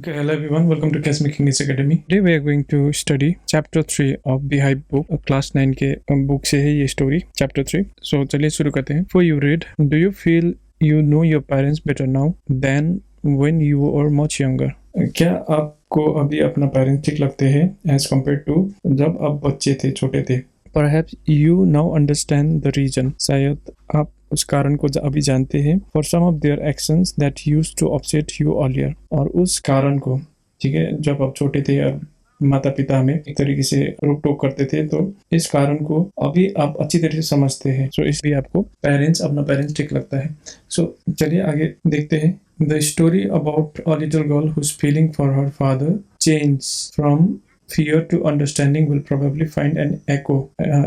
Okay, hello everyone, welcome to Case Making English Academy. Today we are going to study chapter 3 of the Hype book. Class 9 के book से है ये story chapter 3. So चलिए शुरू करते हैं. Before you read, do you feel you know your parents better now than when you were much younger? क्या आपको अभी अपना पेरेंट्स ठीक लगते हैं as compared to जब आप बच्चे थे, छोटे थे? Perhaps you now understand the reason. शायद आप उस कारण को अभी जानते हैं. For some of their actions that used to upset you earlier. और उस कारण को, ठीक है, जब आप छोटे थे और माता पिता हमें एक तरीके से रोक टोक करते थे, तो इस कारण को अभी आप अच्छी तरह से समझते हैं. सो इसलिए आपको अपना पेरेंट्स ठीक लगता है. सो चलिए आगे देखते हैं. The story about a little girl whose feeling for her father changed from fear to understanding will probably find an echo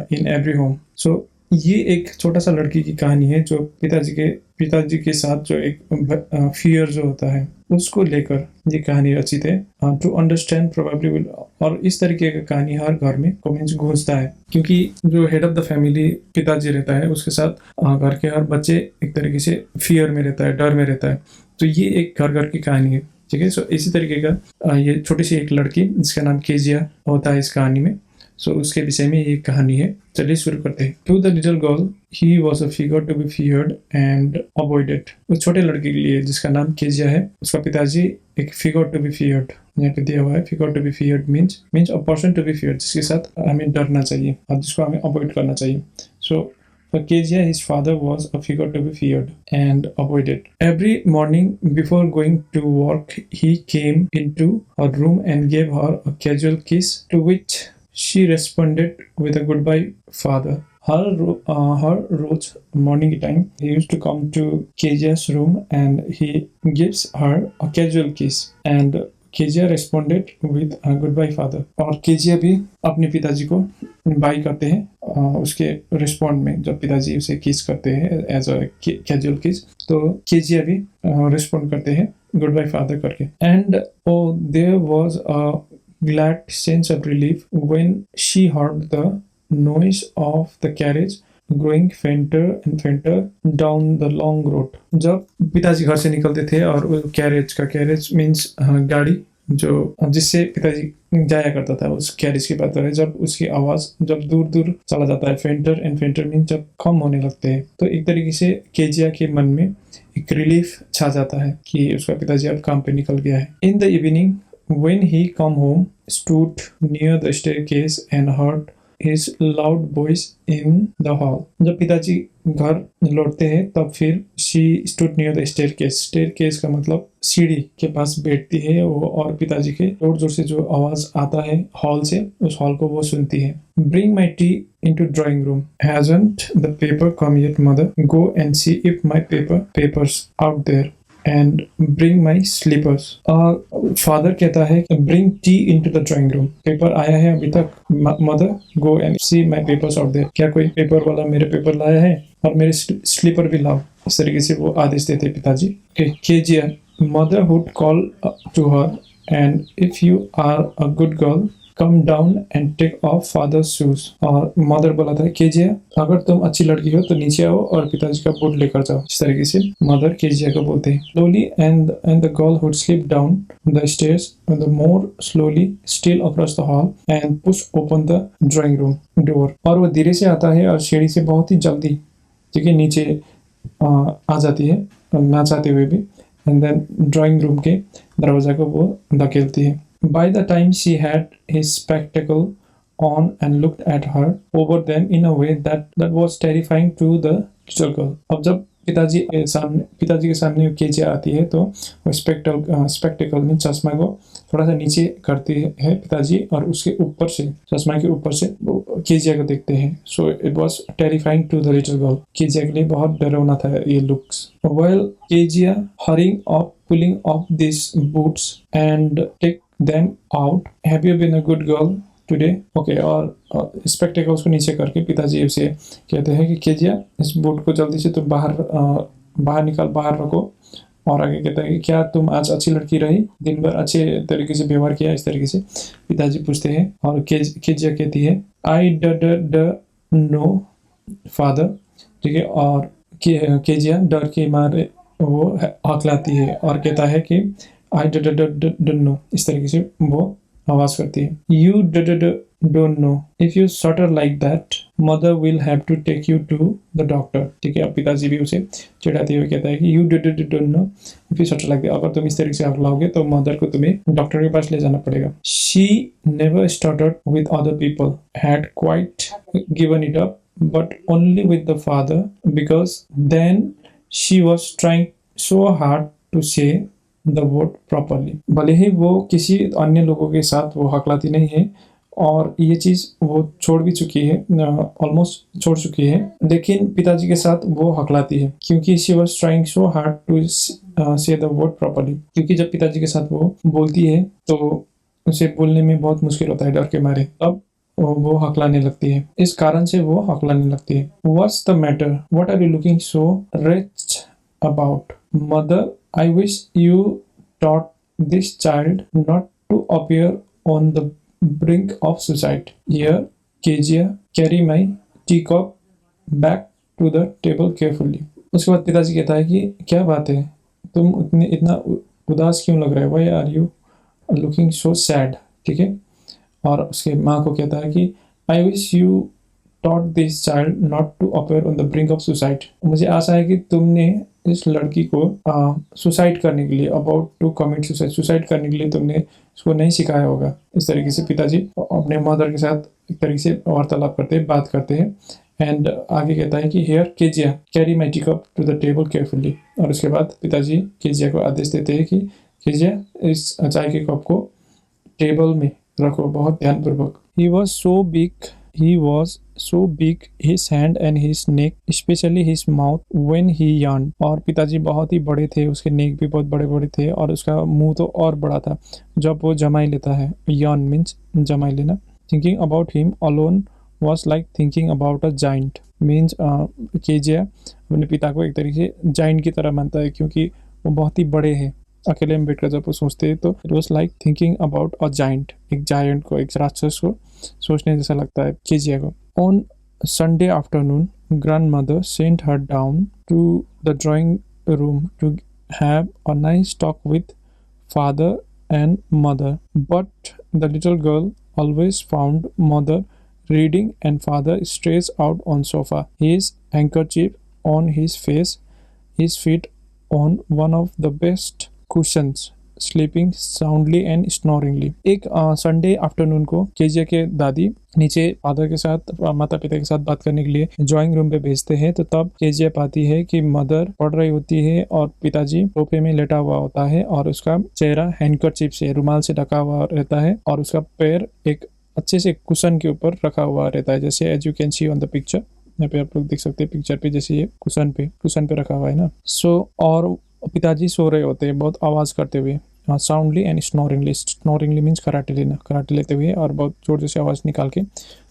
in every home. So ये एक छोटा सा लड़की की कहानी है जो पिताजी के साथ जो एक फियर जो होता है उसको लेकर ये कहानी रचित है. टू अंडरस्टैंड प्रोबेबली विल, और इस तरीके का कहानी हर घर में कमेंट्स गूंजता है क्योंकि जो हेड ऑफ द फैमिली पिताजी रहता है उसके साथ घर के हर बच्चे एक तरीके से फियर में रहता है, डर में रहता है. तो ये एक घर की कहानी है, ठीक है. सो इसी तरीके का ये छोटी सी एक लड़की जिसका नाम केजिया होता है इस कहानी में. सो उसके विषय में ये कहानी है. चलिए शुरू करते हैं. To the little girl he was a figure to be feared and avoided. उस छोटे लड़के के लिए जिसका नाम केजिया है, उसका पिताजी एक फिगर टू बी फियर्ड यहाँ पे दिया हुआ है. Figure to be feared means a person to be feared, जिसके साथ हमें डरना चाहिए और जिसको हमें अवॉइड करना चाहिए. सो for Kezia, his father was a figure to be feared and avoided. Every morning before going to work, he came into her room and gave her a casual kiss, to which she responded with a goodbye, father. Her roach morning time, he used to come to Kezia's room and he gives her a casual kiss, and Kezia responded with a goodbye father. और Kezia भी अपने पिताजी को bye करते हैं उसके respond में. जब पिताजी उसे किस करते हैं एज अ कैजुअल किस, तो केजिया भी रिस्पॉन्ड करते हैं गुड बाय फादर करके. And there was a glad sense of relief when she heard the noise of the carriage growing fainter and fainter down the long road. जब पिताजी घर से निकलते थे और कैरेज मीन्स गाड़ी जो जिससे पिताजी जाया करता था, उस कैरेज की बात है. जब उसकी आवाज जब दूर दूर चला जाता है, फेंटर एंड फेंटर मीन्स जब कम होने लगते हैं, तो एक तरीके से केजिया के मन में एक रिलीफ छा जाता है कि उसका पिताजी अब काम पे निकल गया है. In the evening when he come home, stood near the staircase and heard his loud voice in the hall. जब पिताजी घर लौटते हैं तब फिर she stood near the staircase का मतलब सीढ़ी के पास बैठती है वो, और पिताजी के जोर जोर से जो आवाज आता है हॉल से, उस हॉल को वो सुनती है. Bring my tea into drawing room. Hasn't the paper come yet, mother? Go and see if my papers out there. And bring my slippers. Father कहता है bring tea into the drawing room. Paper आया है अभी तक. Mother go and see my papers out there. क्या कोई paper वाला मेरे पेपर लाया है और मेरे स्लीपर भी लाओ. इस तरीके से वो आदेश देते पिताजी. Kezia, mother would call to her, and if you are a good girl, come down and take off father's shoes. और मदर बोला था केजिया, अगर तुम अच्छी लड़की हो तो नीचे आओ और पिताजी का बूट लेकर जाओ. इस तरीके से मदर केजिया को बोलते हैं. Slowly and the girl would slip down the stairs and the more slowly still across the hall and push open the drawing room door. और वो धीरे से आता है और सीढ़ी से बहुत ही जल्दी, ठीक है, नीचे आ जाती है ना चाहते हुए भी, and then ड्राइंग रूम के दरवाजा को वो धकेलती है. By the time she had his spectacle on and looked at her over them in a way that was terrifying to the little girl. अब जब पिताजी के सामने केजिया आती है तो वो स्पेक्टेकल में चश्मा को थोड़ा सा नीचे करती है पिताजी, और उसके ऊपर से, चश्मा के ऊपर से केजिया को देखते हैं. So it was terrifying to the little girl. Kezia के लिए बहुत डरावना था ये looks. While Kezia hurrying up, pulling off these boots and take them out. Have you been a good girl today? Okay. और स्पेक्टेकल्स को नीचे करके पिताजी उसे कहते हैं कि केजिया, इस बूट को जल्दी से तुम बाहर निकाल, बाहर रखो. और आगे कहता है कि क्या तुम आज अच्छी लड़की रही, दिन भर अच्छे तरीके से व्यवहार किया. इस तरीके से पिताजी पूछते हैं और केजिया कहती है आई ड नो फादर, ठीक है. और केजिया डर के मारे वो हकलाती है और कहता है कि आई डोंट नो, इस तरीके से वो आवाज करती है। You don't know, if you stutter like that mother will have to take you to the doctor. ठीक है, अब पिताजी भी उसे चिढ़ाते हुए कहता है कि you don't know, if you stutter like that, अगर तुम इस तरीके से हकलाओगे तो मदर को तुम्हें डॉक्टर के पास ले जाना पड़ेगा। She never started with other people, had quite given it up, but only with the father, because then she was trying so hard to say the word properly। भले ही वो किसी अन्य लोगों के साथ वो हकलाती नहीं है और ये चीज़ वो छोड़ भी चुकी है, ऑलमोस्ट छोड़ चुकी है, लेकिन पिताजी के साथ वो हकलाती है क्योंकि she was trying so hard to say the word properly। क्योंकि जब पिताजी के साथ वो बोलती है तो उसे बोलने में बहुत मुश्किल होता है डर के मारे, अब वो हकलाने लगती है, इस कारण से वो हकलाने लगती है। What's the matter? What are you looking so wretched about? Mother, I wish you taught this child not to appear on the brink of suicide. Here, Kezia, carry my teacup back to the table carefully। उसके बाद पिताजी कहता है कि क्या बात है, तुम इतना उदास क्यों लग रहे हो? Why are you looking so sad? ठीक है, और उसके माँ को कहता है कि I wish you taught this child not to appear on the brink of suicide. मुझे आशा है कि तुमने इस लड़की को सुसाइड करने के लिए, about to commit suicide, suicide करने के लिए तुमने उसको नहीं सिखाया होगा। इस तरीके से पिताजी अपने मदर के साथ एक तरीके से वार्तालाप करते हैं, बात करते हैं। एंड आगे कहता है कि here Kezia, carry my teacup to the table carefully. और उसके बाद पिताजी केजिया को आदेश देते हैं कि केजिया, इस चाय के कप को टेबल में रखो बहुत ध्यानपूर्वक। He was so big, his hand and his neck, especially his mouth when he yawned। और पिताजी बहुत ही बड़े थे, उसके नेक भी बहुत बड़े बड़े थे और उसका मुंह तो और बड़ा था जब वो जमाई लेता है। yawn means जमाई लेना। Thinking about him alone was like thinking about a giant, means Kezia अपने पिता को एक तरीके से जाइंट की तरह मानता है क्योंकि वो बहुत ही बड़े हैं। अकेले में बैठकर जब वो सोचते हैं तो it was like thinking about a giant, एक जायंट को, एक राक्षस को सोचने जैसा लगता है केजिया को। On Sunday afternoon grandmother sent her down to the drawing room to have a nice talk with father and mother, but the little girl always found mother reading and father stretched out on sofa, his handkerchief on his face, his feet on one of the best cushions, sleeping soundly and snoringly। एक Sunday afternoon को Kezia के दादी नीचे father के साथ, माता पिता के साथ बात करने के लिए ड्राइंग रूम पे भेजते हैं, तो तब केजिया पाती है कि मदर पढ़ रही होती है और पिताजी सोफे में लेटा हुआ होता है और उसका चेहरा हैंडकरचीफ से, रुमाल से ढका हुआ रहता है और उसका पैर एक अच्छे से कुशन के ऊपर रखा हुआ रहता है, जैसे as you can see on the picture. यहाँ पे आप लोग देख सकते हैं पिक्चर पे, जैसे ये कुशन पे रखा हुआ है ना। और पिताजी सो रहे होते हैं बहुत आवाज करते हुए, साउंडली एंड स्नोरिंगली। स्नोरिंगली मीन्स कराटे लेना, कराटे लेते हुए और बहुत जोर से आवाज निकाल के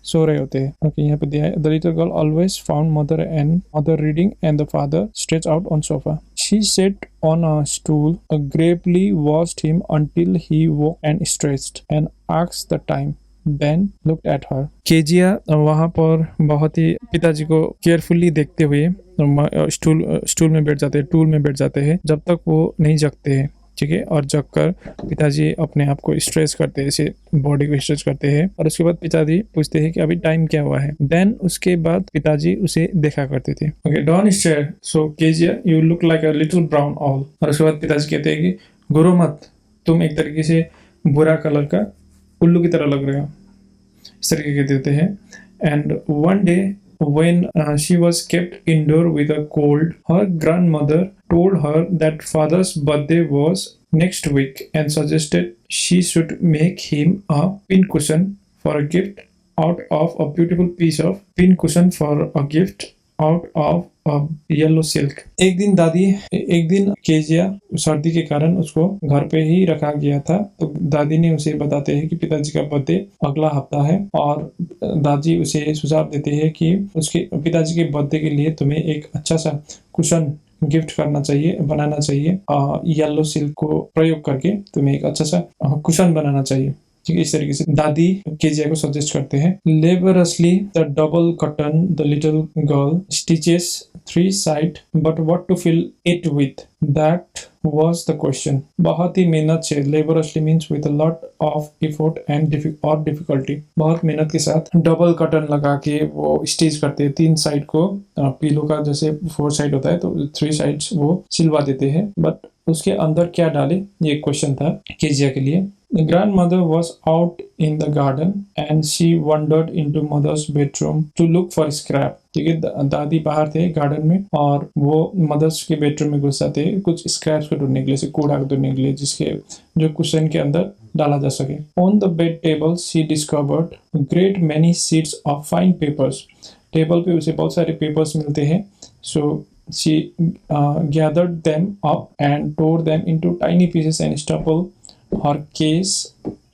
सो रहे होते हैं। ओके, यहाँ पे दिया है the little girl always found mother reading and the father stretch out on sofa. She said on a stool, gravely watched him until he woke and stretched and asked the time, then looked at her। Kezia वहाँ पर बहुत ही पिताजी को carefully देखते हुए stool में बैठ जाते हैं, टूल में बैठ जाते हैं जब तक वो नहीं जगते हैं। ठीक है, और जग कर पिताजी अपने आप को स्ट्रेच करते हैं, ऐसे बॉडी को स्ट्रेच करते हैं और उसके बाद पिताजी पूछते हैं कि अभी टाइम क्या हुआ है। देन उसके बाद पिताजी उसे देखा करते थे। Okay, don't stare so Kezia, you look like a little brown owl. और उसके बाद पिताजी कहते हैं कि घूरो मत, तुम एक तरीके से बुरा कलर का उल्लू की तरह लग रहे हो, इस तरीके के देते हैं। And one day when she was kept indoor with a cold, her grandmother told her that father's birthday was next week and suggested she should make him a pincushion for a gift out of a beautiful piece of pincushion for a gift out of a yellow silk। एक दिन Kezia सर्दी के कारण उसको घर पे ही रखा गया था, तो दादी ने उसे बताते हैं कि पिताजी का बर्थडे अगला हफ्ता है और दादी उसे सुझाव देते हैं कि उसके पिताजी के बर्थडे के लिए तुम्हें एक अच्छा सा कुशन गिफ्ट करना चाहिए, बनाना चाहिए। येलो सिल्क को प्रयोग करके तुम्हें एक अच्छा सा कुशन बनाना चाहिए। ठीक है, इस तरीके से दादी केजिया को सजेस्ट करते हैं। लेबरसली the double cotton the little girl stitches 3 side, but what to fill it with, that was the question. बहुत ही मेहनत से, laboriously means with a lot of effort and difficulty. बहुत मेहनत के साथ डबल कर्टन लगा के वो स्टिच करते हैं, 3 साइड को पिलो का जैसे 4 साइड होता है तो 3 साइड्स वो सिलवा देते हैं। बट उसके अंदर क्या डाले, ये क्वेश्चन था केजिया के लिए। The grandmother was out in the garden and she wandered into mother's bedroom to look for scrap. ठीक है, दादी बाहर थे गार्डन में और वो मदर्स के बेडरूम में घुस जाते कुछ स्क्रैप्स को ढूंढने के लिए, कूड़ा को ढूंढने के लिए जिसके जो कुशन के अंदर डाला जा सके। On the bed table she discovered great many sheets of fine papers. Table पे उसे बहुत सारे पेपर्स मिलते हैं। So she gathered them up and tore them into tiny pieces and stapled her case,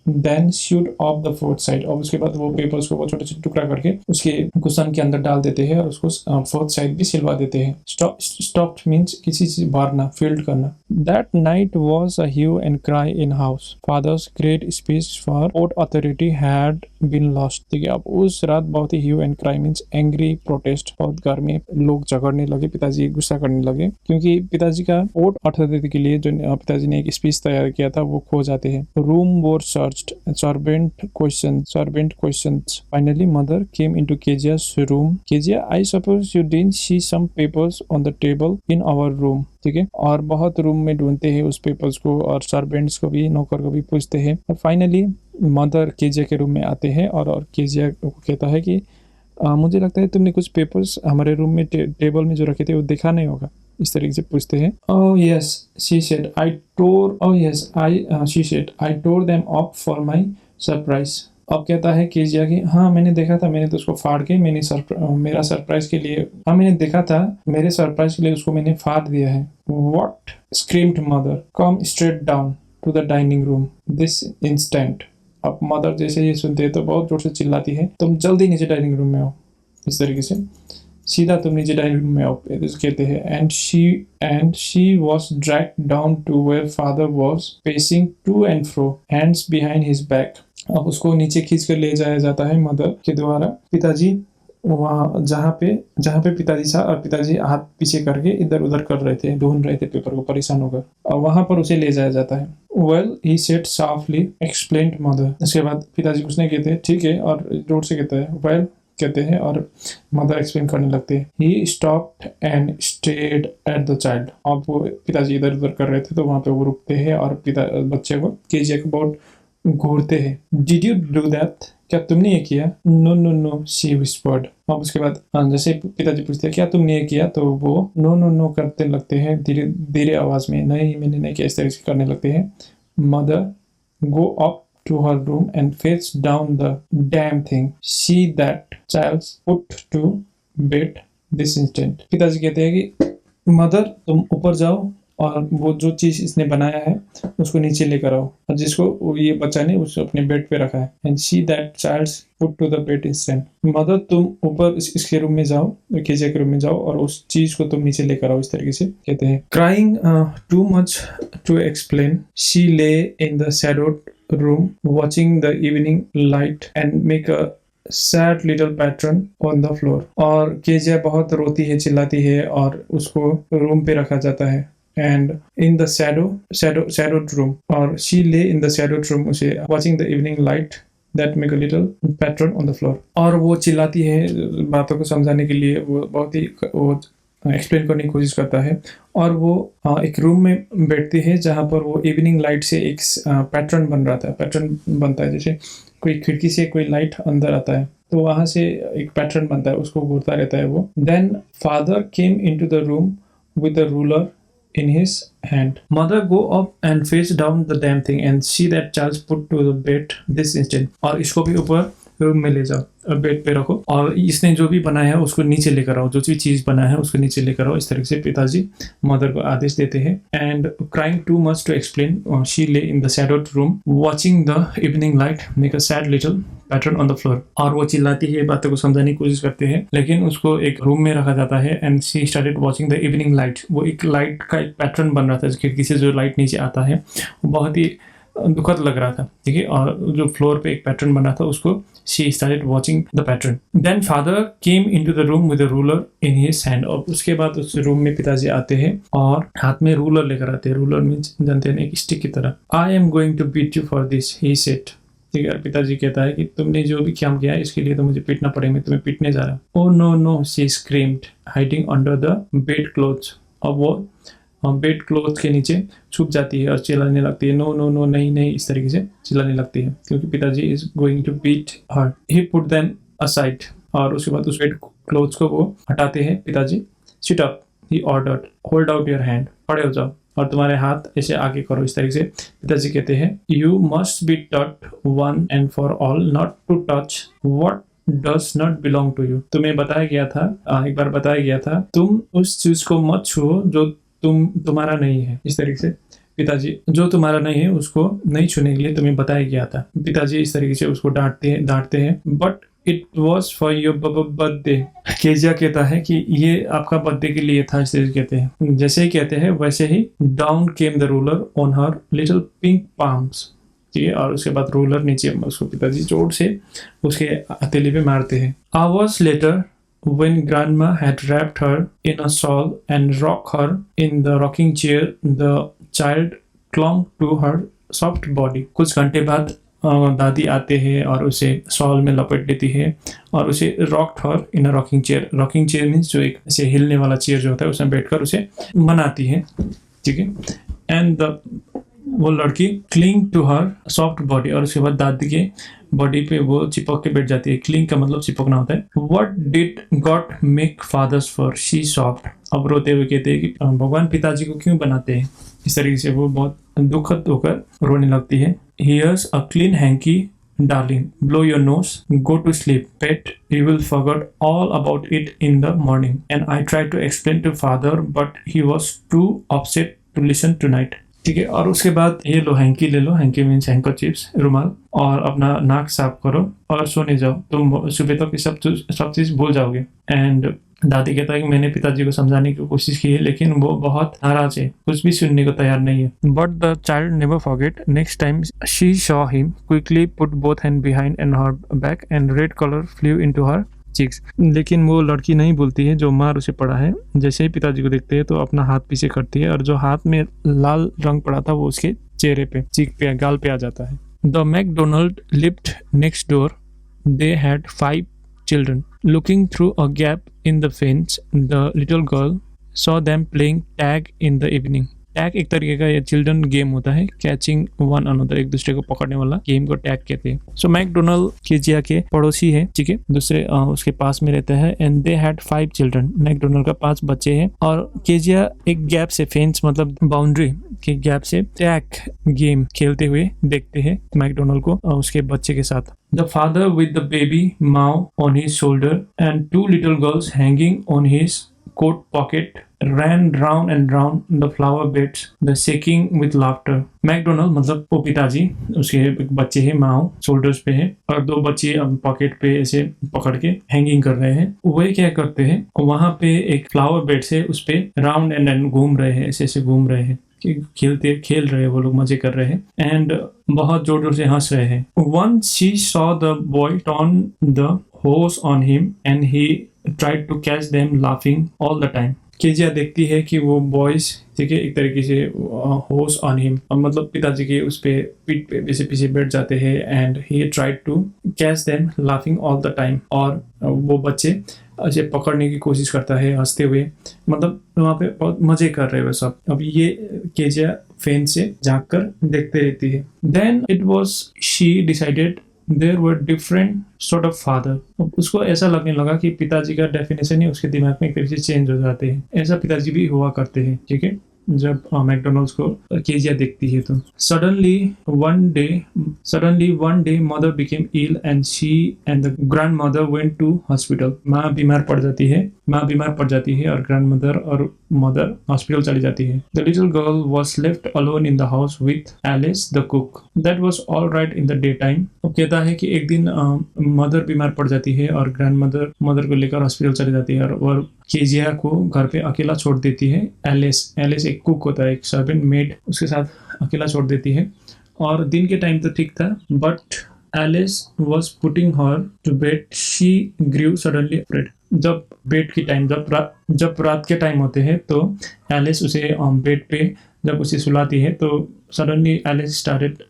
then sewed off the fourth side। और उसके बाद वो पेपर्स को छोटे छोटे टुकड़ा करके उसके कुशन के अंदर डाल देते हैं और उसको फोर्थ साइड भी सिलवा देते हैं। स्टॉप्ड मीन्स किसी चीज भरना, फील्ड करना। That night was a hue and cry in house. Father's great speech for port authority had been lost। ठीक है, अब उस रात बहुत ही hue and cry means angry protest, बहुत घर में लोग झगड़ने लगे, पिताजी गुस्सा करने लगे क्योंकि पिताजी का पोर्ट अथॉरिटी के लिए जो पिताजी ने एक स्पीच तैयार किया था वो खो जाते हैं। Room war searched, servant questions। Finally mother came into Kejia's room। Kezia, I suppose you didn't see some papers on the table in our room। ठीक है, और बहुत रूम में ढूंढते हैं उस पेपर्स को और सर्वेंट्स को भी, नौकर को भी पूछते हैं। और फाइनली मदर केजिया के रूम में आते हैं और केजिया को कहता है कि मुझे लगता है तुमने कुछ पेपर्स हमारे रूम में टेबल में जो रखे थे वो देखा नहीं होगा, इस तरीके से पूछते हैं। Oh yes, she said, I tore them up for my surprise। अब कहता है केजिया कि हाँ मैंने देखा था, मैंने तो उसको फाड़ के मेरा सरप्राइज के लिए, हाँ मैंने देखा था, मेरे सरप्राइज के लिए उसको मैंने फाड़ दिया है। What? screamed mother, come straight down to the dining room this instant। अब मदर जैसे ये सुनते हैं तो बहुत जोर से चिल्लाती है, तुम जल्दी नीचे डाइनिंग रूम में आओ, इस तरीके से सीधा तुम नीचे डाइनिंग रूम में आओ कहते हैं। And she was dragged down to where father was pacing to and fro, hands behind his back. अब उसको नीचे खींच कर ले जाया जाता है मदर के द्वारा। पिताजी वहाँ जहाँ पे पिताजी था और पिताजी हाथ पीछे करके इधर उधर कर रहे थे, ढूंढ रहे थे पेपर को परेशान होकर, और वहां पर उसे ले जाया जाता है। Well he said softly, explained mother. इसके बाद पिताजी कुछ नहीं कहते, ठीक है, और जोर से कहता है वेल कहते हैं और मदर एक्सप्लेन करने लगते हैं। He stopped and stayed at the child. अब वो पिताजी इधर उधर कर रहे थे तो वहां पे वो रुकते हैं और बच्चे को केजिया को बहुत घूरते हैं। Did you do that? क्या तुमने ये किया? No no no she whispered. अब उसके बाद जैसे पिताजी पूछते हैं क्या तुमने ये किया, तो वो नो नो नो करते लगते हैं धीरे धीरे आवाज में, नहीं मैंने नहीं किया, इस तरह से करने लगते हैं। Mother go up to her room and fetch down the damn thing, see that child's put to bed this instant। पिताजी कहते हैं कि मदर तुम ऊपर जाओ और वो जो चीज इसने बनाया है उसको नीचे लेकर आओ, और जिसको ये बच्चा ने उसको अपने बेड पे रखा है। and see that child's put to the bed instant। Mother तुम ऊपर इसके रूम में जाओ, केजिया के रूम में जाओ और उस चीज को तुम नीचे लेकर आओ, इस तरीके से कहते हैं। crying too much to explain, she lay in the shadowed room watching the evening light and make a sad little pattern on the floor। और केजिया बहुत रोती है, चिल्लाती है और उसको रूम पे रखा जाता है। and in the shadowed room, और she lay in the shadowed room उसे watching the evening light that make a little pattern on the floor। और वो चिल्लाती है बातों को समझाने के लिए, वो बहुत ही वो एक्सप्लेन करने की कोशिश करता है, और वो एक रूम में बैठती है जहाँ पर वो इवनिंग लाइट से एक पैटर्न बनता है, जैसे कोई खिड़की से कोई लाइट अंदर आता है तो वहाँ से एक पैटर्न बनता है, उसको घूरता रहता है वो। Then father came into the room with the ruler in his hand। Mother go up and face down the damn thing and see that Charles put to the bed this instant। और इसको भी ऊपर room में ले जाओ और bed पे रखो, और इसने जो भी बनाया है उसको नीचे लेकर आओ, जो भी चीज बनाया है उसको नीचे लेकर आओ, इस तरह से पिताजी मदर को आदेश देते हैं। And crying too much to explain, she lay in the shadowed room watching the evening light make a sad little pattern on the floor. और वो चिल्लाती है, बातों को समझाने की कोशिश करते हैं, लेकिन उसको एक रूम में रखा जाता है। And she started watching the evening light, वो एक लाइट का एक पैटर्न बन रहा था खिड़की से, जो लाइट नीचे आता है वो बहुत ही दुखद लग रहा था, ठीक है, और जो फ्लोर पे एक पैटर्न बना था उसको she started watching the pattern. Then father came into the room with a ruler in his hand, और उसके बाद उस रूम में पिताजी आते हैं और हाथ में रूलर लेकर आते हैं। रूलर मीन्स जानते हैं एक स्टिक की तरह। I am going to beat you for this, he said, ठीक है। पिताजी कहता है कि तुमने जो भी काम किया है इसके लिए तो मुझे पीटना पड़ेगा, मैं तुम्हें पीटने जा रहा हूँ। Oh no no, she screamed hiding under the bed clothes, और वो बेड क्लोथ के नीचे छुप जाती है और चिल्लाने लगती है, नो नो नो, नहीं नहीं, इस तरीके से चिल्लाने लगती है क्योंकि पिताजी is going to beat her. He put them aside, और उसके बाद उस बेड क्लोथ्स को वो हटाते हैं पिताजी। Sit up, he ordered, hold out your hand, खड़े हो जाओ और तुम्हारे हाथ ऐसे आगे करो, इस तरीके से पिताजी कहते हैं। You must be taught one and for all not to touch what does not belong to you, तुम्हें बताया गया था, एक बार बताया गया था, तुम उस चीज को मत छुओ जो तुम्हारा नहीं है। इस तरीके से पिताजी जो तुम्हारा नहीं है उसको नहीं छूने के लिए तुम्हें बताया गया था। पिताजी इस तरीके से उसको डांटते हैं। But it was for your birthday, Kezia कहता है कि ये आपका बर्थडे के लिए था, इस तरीके कहते हैं। जैसे ही कहते हैं वैसे ही down came the ruler on her little pink palms, ठीक है, और उसके बाद रूलर नीचे उसको पिताजी जोर से उसके हथेली पे मारते हैं। Hours later when grandma had wrapped her in a shawl and rocked her in the rocking chair, the child clung to her soft body. कुछ घंटे बाद दादी आते हैं और उसे शॉल में लपेट देती है और उसे रॉक्ड हर इन अ rocking chair. Rocking chair means जो एक ऐसे हिलने वाला चेयर जो होता है उसमें बैठकर उसे मनाती है, ठीक है। एंड वो लड़की cling to her soft body, और उसके बाद दादी के बॉडी पे वो चिपक के बैठ जाती है। क्लिंग का मतलब चिपकना होता है। What did God make fathers for, she sobbed. अब रोते हुए कहते हैं कि भगवान पिताजी को क्यों बनाते हैं, इस तरीके से वो बहुत दुखद होकर रोने लगती है। Here's a clean hanky darling, blow your nose, go to sleep pet, you will forget all about it in the morning. And I try to explain to father but he was too upset to listen tonight, ठीक है। और उसके बाद ये लो hanky ले लो, hanky means हैंकरचीफ्स, रुमाल, और अपना नाक साफ करो और सोने जाओ, तुम सुबह तक सब चीज भूल जाओगे। एंड दादी कहता है कि मैंने पिताजी को समझाने की कोशिश की है लेकिन वो बहुत नाराज है, कुछ भी सुनने को तैयार नहीं है। But the child never forget, next time she saw him quickly put both hand behind and her back and red colour flu into her cheeks. लेकिन वो लड़की नहीं बोलती है जो मार उसे पड़ा है। जैसे ही पिताजी को देखते हैं तो अपना हाथ पीछे करती है और जो हाथ में लाल रंग पड़ा था वो उसके चेहरे पे, चीक पे, गाल पे आ जाता है। The McDonald lived next door, they had 5 children. Looking through a gap in the fence, the little girl saw them playing tag in the evening. Tag एक तरीके का ये चिल्ड्रन गेम होता है, कैचिंग वन अनदर, एक दूसरे को पकड़ने वाला गेम को टैग कहते हैं। सो मैकडोनाल्ड केजिया के पड़ोसी है, ठीक है, दूसरे उसके पास में रहता है। And they had 5 children, McDonald का 5 बच्चे हैं। और केजिया एक गैप से, फेंस मतलब बाउंड्री के गैप से टैग गेम खेलते हुए देखते हैं मैकडोनाल्ड को उसके बच्चे के साथ। The father with the baby Mao on his shoulder and 2 little girls hanging on his coat pocket ran round and round the flower beds, the shaking with laughter. McDonald मतलब वो पिताजी, उसके एक बच्चे हैं, माओ शोल्डर्स पे है और 2 बच्चे पॉकेट पे ऐसे पकड़ के हैंगिंग कर रहे हैं। वे क्या करते हैं, वहां पे एक फ्लावर बेड से उस पे राउंड एंड घूम रहे हैं, ऐसे घूम रहे हैं, खेल रहे हैं, वो लोग मजे कर रहे हैं एंड बहुत जोर जोर से हंस रहे हैं। Once she saw the boy turn the hose on him and he tried to catch them laughing all the time. Kezia देखती है कि वो बॉयज, ठीक है, एक तरीके से होस ऑन हिम, मतलब पिताजी के उस पे पीठ पे पीछे बैठ जाते हैं and he tried to catch them laughing all the time, और वो बच्चे ऐसे पकड़ने की कोशिश करता है हंसते हुए, मतलब वहाँ पे बहुत मजे कर रहे हैं सब। अब ये केजिया फैन से झांक कर देखते रहती है। Then it was she decided there were different sort of father. उसको ऐसा लगने लगा कि पिताजी का डेफिनेशन ही उसके दिमाग में एक तरीके से चेंज हो जाते हैं। ऐसा पिताजी भी हुआ करते हैं, ठीक है, जब मैकडोनल्ड्स को केजिया देखती है तो। Suddenly one day mother became ill and she and the grandmother went to hospital. माँ बीमार पड़ जाती है और ग्रैंड मदर और मदर हॉस्पिटल चली जाती है। The little girl was left alone in the house with Alice the cook. That was all right in the daytime. वो कहता है कि एक दिन मदर बीमार पड़ जाती है और ग्रैंड मदर को लेकर हॉस्पिटल चली जाती है और केजिया को घर पे अकेला छोड़ देती है। एलिस एक कुक होता है, एक सर्वेंट मेड, उसके साथ अकेला छोड़ देती है। और दिन के टाइम तो ठीक था, but Alice was putting her to bed. She grew suddenly afraid. जब बेड की टाइम जब रात के टाइम होते हैं तो एलिस उसे बेड पे जब उसे सुलाती है तो suddenly Alice started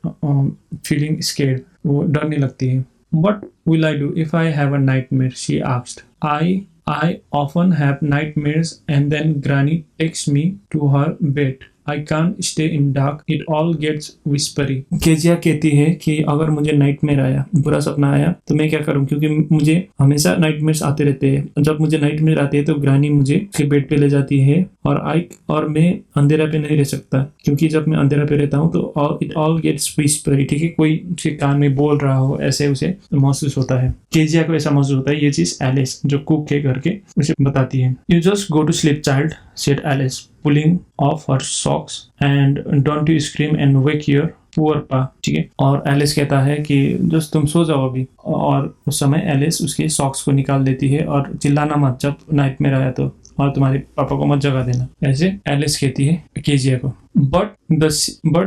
feeling scared, वो डरने लगती है. What will I do if I have a nightmare? She asked. I often have nightmares and then Granny takes me to her bed. I can't stay in dark. It all gets whispery. Kezia कहती है कि अगर मुझे nightmare आया, बुरा सपना आया, तो मैं क्या करूं, क्योंकि मुझे हमेशा नाइटमेयर्स आते रहते हैं. जब मुझे नाइटमेयर आते हैं तो ग्रानी मुझे उसके बेड पे ले जाती है और मैं अंधेरा पे नहीं रह सकता, क्योंकि जब मैं अंधेरा पे रहता हूँ तो इट ऑल गेट्स विस्परी. ठीक है, कोई उसके कान में बोल रहा हो, ऐसे उसे महसूस होता है. केजिया को ऐसा महसूस होता है. ये चीज एलिस जो कुक के करके उसे बताती है. You just go to sleep child, said Alice, pulling off her socks, and don't you scream and wake your poor pa. ठीक है, और एलिस कहता है कि जस्ट तुम सो जाओ अभी, और उस समय एलिस उसके सॉक्स को निकाल देती है और चिल्लाना मत जब नाइटमेयर आया तो, और तुम्हारे पापा को मत जगा देना, ऐसे एलिस कहती है केजिया को. But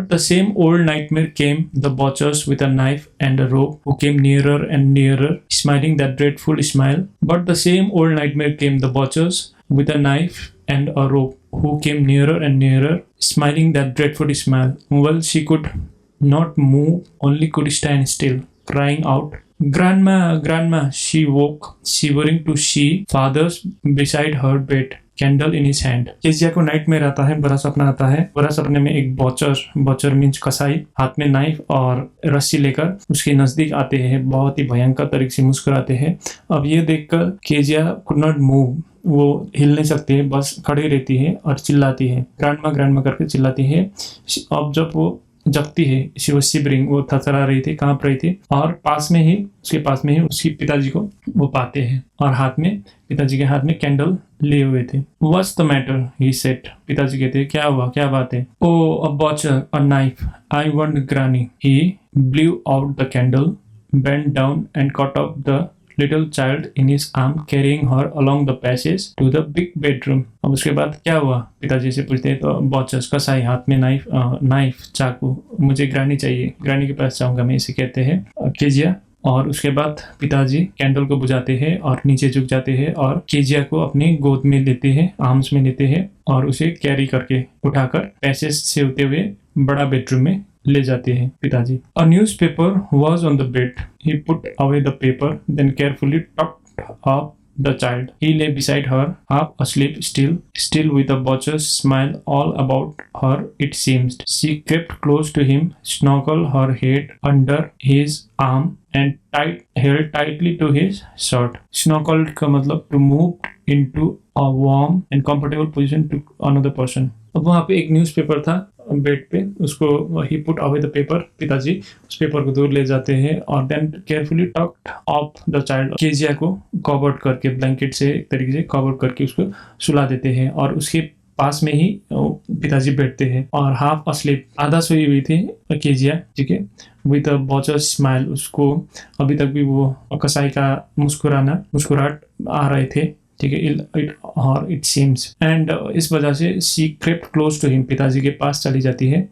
the same old nightmare came. The butchers with a knife and a rope who came nearer and nearer, smiling that dreadful smile. But the same old nightmare came. The butchers with a knife and a rope who came nearer and nearer, smiling that dreadful smile. Well, she could not move, only could stand still, crying out, "Grandma, Grandma!" She woke, shivering to see father beside her bed, candle in his hand. Kezia को nightmare आता है, बुरा सपना आता है. बुरा सपने में एक बॉचर मीन्स कसाई हाथ में नाइफ और रस्सी लेकर उसके नजदीक आते हैं, बहुत ही भयंकर तरीके से मुस्कुराते हैं. अब ये देखकर केजिया कुड नॉट मूव, वो हिल नहीं सकती है, बस खड़ी रहती है और चिल्लाती है, ग्रैंडमा करके चिल्लाती है. अब जब वो जगती है, शी वाज शिवरिंग, वो थरथरा रही थी, कांप रही थी, और उसके पास में ही उसके पिताजी को वो पाते हैं और पिताजी के हाथ में कैंडल लिए हुए थे. What's the matter, he said. पिताजी कहते हैं, क्या हुआ, क्या बात है. Oh a butcher, a knife, I want granny. He blew out the candle, bent down and cut off the little child in his arm, carrying her along the passage to the big bedroom. अब उसके बाद क्या हुआ, पिताजी से पूछते हैं तो बॉचर्स कसाई हाथ में नाइफ चाकू, मुझे ग्रानी चाहिए, ग्रानी के पास जाऊंगा मैं, इसे कहते हैं केजिया. और उसके बाद पिताजी कैंडल को बुझाते हैं और नीचे झुक जाते हैं और केजिया को अपनी गोद में लेते हैं, आर्म्स में लेते हैं और उसे कैरी करके उठाकर पैसेज से होते हुए बड़ा बेडरूम में ले जाते हैं पिताजी. A newspaper was on the bed. He put away the paper, then carefully tucked up the child. He lay beside her, half asleep still with a butcher's smile all about her it seemed. She crept close to him, snuggled her head under his arm and held tightly to his shirt. Snuggled का मतलब to move into a warm and comfortable position to another person. अब वहाँ पे एक newspaper था bed पे, उसको he put away the paper, पिताजी उस पेपर को दूर ले जाते हैं और then carefully tucked up the child. Kezia को कवर्ड करके ब्लैंकेट से एक तरीके से कवर्ड करके उसको सुला देते हैं और उसके पास में ही पिताजी बैठते हैं और हाफ अस्लीप, आधा सोई हुई थी केजिया, ठीक है, विद अ बॉचर स्माइल. उसको अभी तक भी वो कसाई का मुस्कुराहट आ रहे थे, ठीक है, इट सीम्स. एंड इस वजह से she crept close to him, पिताजी के पास चली जाती है.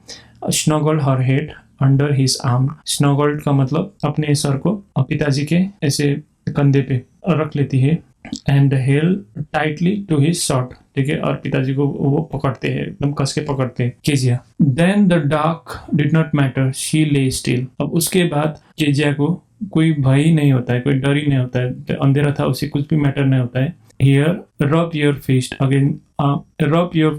Snuggled her head under his arm. Snuggled का मतलब अपने सर को पिताजी के ऐसे कंधे पे रख लेती है. And held tightly to his shirt, ठीक है, और पिताजी को वो पकड़ते हैं, एकदम कस के पकड़ते हैं Kezia. Then the dark did not matter, she lay still. अब उसके बाद केजिया को कोई भय नहीं होता है, कोई डर ही नहीं होता है, अंधेरा था, उसे कुछ भी मैटर नहीं होता है. Here, rub your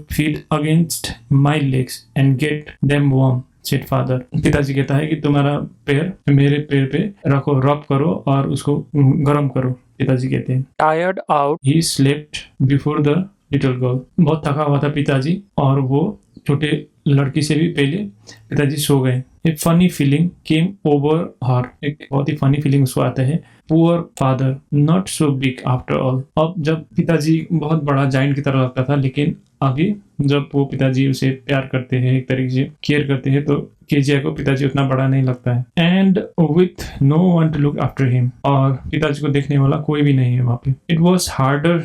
feet against my legs and get them warm, said father. पिताजी कहता है कि तुम्हारा पैर मेरे पैर पे रखो, रब करो और उसको गर्म करो, पिताजी कहते हैं. Tired out, he slept before the little girl. बहुत थका हुआ था पिताजी और वो छोटे लड़की से भी पहले पिताजी सो गए. A funny feeling came over her. एक बहुत ही फनी फीलिंग उसको आता है. Poor father, not so big after all. अब जब पिताजी बहुत बड़ा जाइंट की तरह लगता था, लेकिन अभी जब वो पिताजी उसे प्यार करते हैं, एक तरीके से केयर करते हैं, तो केजिया को पिताजी उतना बड़ा नहीं लगता है. And with no one to look after him. और पिताजी को देखने वाला कोई भी नहीं है वहाँ पे. It was harder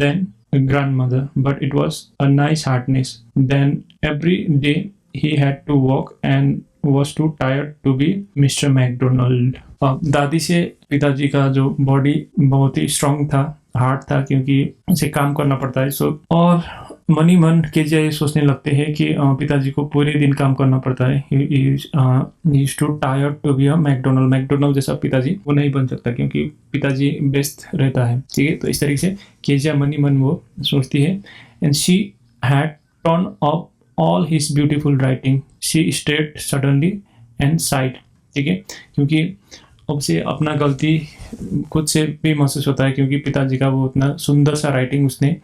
than grandmother, but it was a nice hardness. Then every day he had to walk and was too tired to be Mr. McDonald. दादी से पिताजी का जो बॉडी बहुत ही स्ट्रांग था, हार्ड था, क्योंकि उसे काम करना पड़ता है। सो और मन ही मन केजिया ये सोचने लगते हैं कि पिताजी को पूरे दिन काम करना पड़ता है। He is too tired to be a McDonald जैसा पिताजी वो नहीं बन सकता, क्योंकि पिताजी बेस्ट रहता है। ठीक है, तो इस तरीके से केजिया मन ही मन वो सोचती है। And she had turn up all his beautiful writing, she stayed suddenly and side. ठीक है, क्योंकि अब से अपना गलती खुद से भी महसूस होता है, क्योंकि पिताजी का वो उतना सुंदर सा राइटिंग उसने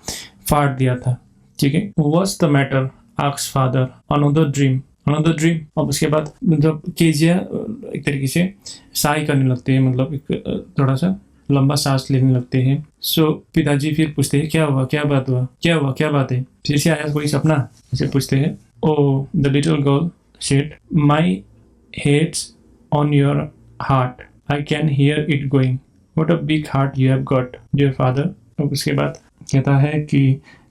फाड़ दिया था। ठीक है, what's the matter asks father, another dream. अब उसके बाद मतलब केजिया एक तरीके से साई करने लगते हैं, मतलब एक थोड़ा सा लंबा सांस लेने लगते हैं। सो पिताजी फिर पूछते हैं क्या हुआ, क्या बात हुआ, क्या बात है, फिर से आया कोई सपना, ऐसे पूछते हैं। Oh the little girl said, my head's on your heart, I can hear it going, what a big heart you have got dear father. अब उसके बाद कहता है कि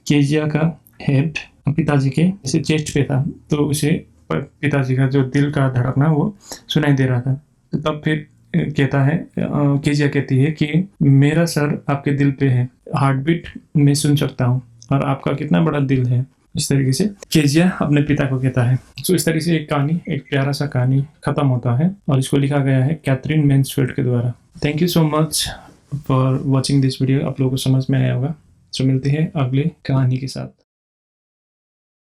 केजिया का हेड पिताजी के जैसे चेस्ट पे था, तो उसे पिताजी का जो दिल का धड़कना वो सुनाई दे रहा था। तो तब फिर कहता है, केजिया कहती है कि मेरा सर आपके दिल पे है, हार्ट बीट मैं सुन सकता हूँ, और आपका कितना बड़ा दिल है। इस तरीके से केजिया अपने पिता को कहता है। सो इस तरीके से एक कहानी, एक प्यारा सा कहानी खत्म होता है, और इसको लिखा गया है कैथरीन मैन्सफील्ड के द्वारा। Thank you so much for watching this video. आप लोगों को समझ में आया होगा। सो मिलते हैं अगले कहानी के साथ।